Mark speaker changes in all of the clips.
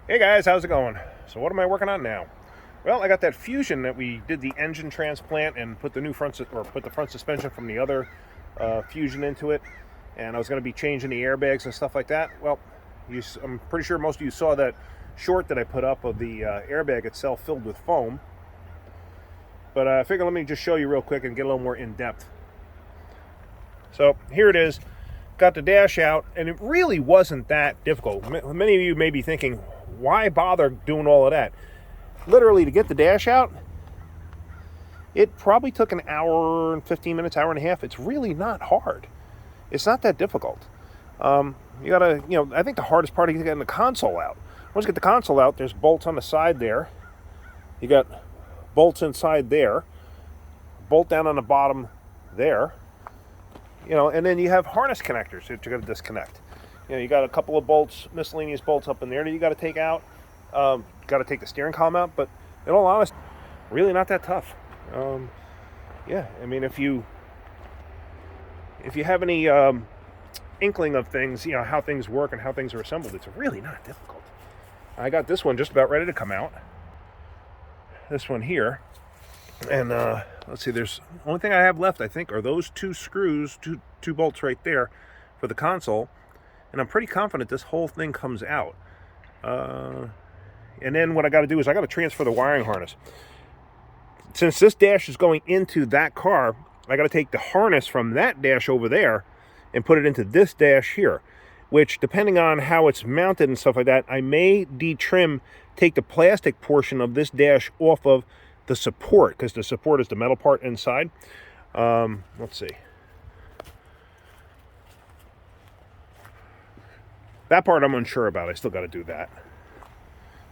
Speaker 1: Hey guys, how's it going? So what am I working on now? Well, I got that Fusion that we did the engine transplant and put the new put the front suspension from the other Fusion into it, and I was going to be changing the airbags and stuff like that. Well, I'm pretty sure most of you saw that short that I put up of the airbag itself filled with foam. But I figured let me just show you real quick and get a little more in depth. So here it is. Got the dash out, and it really wasn't that difficult. Many of you may be thinking, why bother doing all of that? Literally, to get the dash out, it probably took an hour and 15 minutes, hour and a half. It's really not hard. It's not that difficult. You gotta, I think the hardest part is getting the console out. Once you get the console out, there's bolts on the side there. You got bolts inside there, bolt down on the bottom there. And then you have harness connectors that you're going to disconnect. You got a couple of bolts, miscellaneous bolts up in there that you got to take out. Got to take the steering column out, but in all honesty, really not that tough. Yeah, I mean, if you have any inkling of things, how things work and how things are assembled, it's really not difficult. I got this one just about ready to come out. This one here. And let's see, the only thing I have left, I think, are those two screws, two bolts right there for the console. And I'm pretty confident this whole thing comes out. And then what I got to do is I got to transfer the wiring harness. Since this dash is going into that car, I got to take the harness from that dash over there and put it into this dash here. Which, depending on how it's mounted and stuff like that, I may take the plastic portion of this dash off of the support, because the support is the metal part inside. Let's see. That part I'm unsure about. I still got to do that.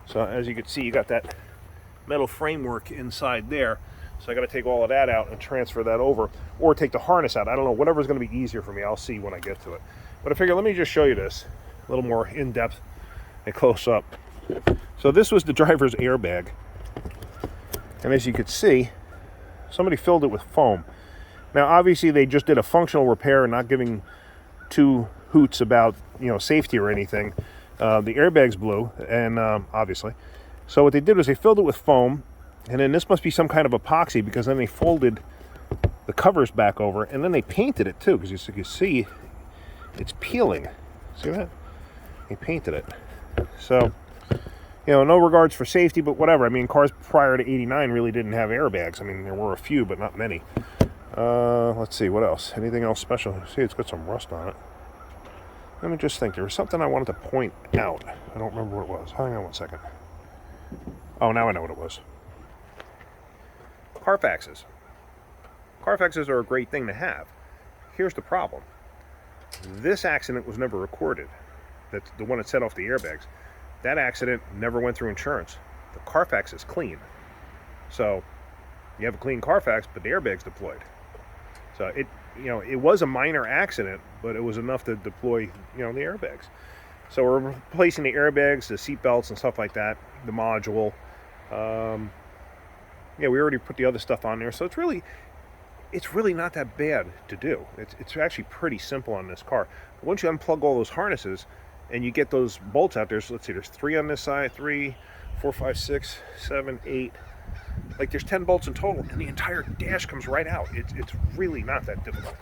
Speaker 1: So as you can see, you got that metal framework inside there. So I got to take all of that out and transfer that over, or take the harness out. I don't know, whatever's going to be easier for me. I'll see when I get to it. But I figure let me just show you this a little more in depth and close up. So this was the driver's airbag. And as you could see, somebody filled it with foam. Now, obviously, they just did a functional repair and not giving two hoots about, safety or anything. The airbag's blew, and obviously. So what they did was they filled it with foam, and then this must be some kind of epoxy, because then they folded the covers back over, and then they painted it too, because as you can see, it's peeling. See that? They painted it. So, no regards for safety, but whatever. I mean, cars prior to '89 really didn't have airbags. I mean, there were a few, but not many. Let's see, what else? Anything else special? See, it's got some rust on it. Let me just think. There was something I wanted to point out. I don't remember what it was. Hang on one second. Oh, now I know what it was. Carfaxes. Carfaxes are a great thing to have. Here's the problem. This accident was never recorded. That's the one that set off the airbags. That accident never went through insurance. The Carfax is clean. So you have a clean Carfax, but the airbag's deployed. So it was a minor accident, but it was enough to deploy, the airbags. So we're replacing the airbags, the seat belts and stuff like that, the module. We already put the other stuff on there. So it's really not that bad to do. It's actually pretty simple on this car. But once you unplug all those harnesses, and you get those bolts out, there's 3 on this side, 3, 4, 5, 6, 7, 8. Like there's 10 bolts in total, and the entire dash comes right out. It's really not that difficult.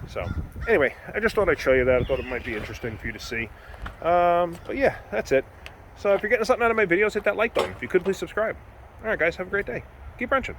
Speaker 1: So anyway, I just thought I'd show you that. I thought it might be interesting for you to see. But yeah, that's it. So if you're getting something out of my videos, hit that like button. If you could, please subscribe. All right, guys, have a great day. Keep wrenching.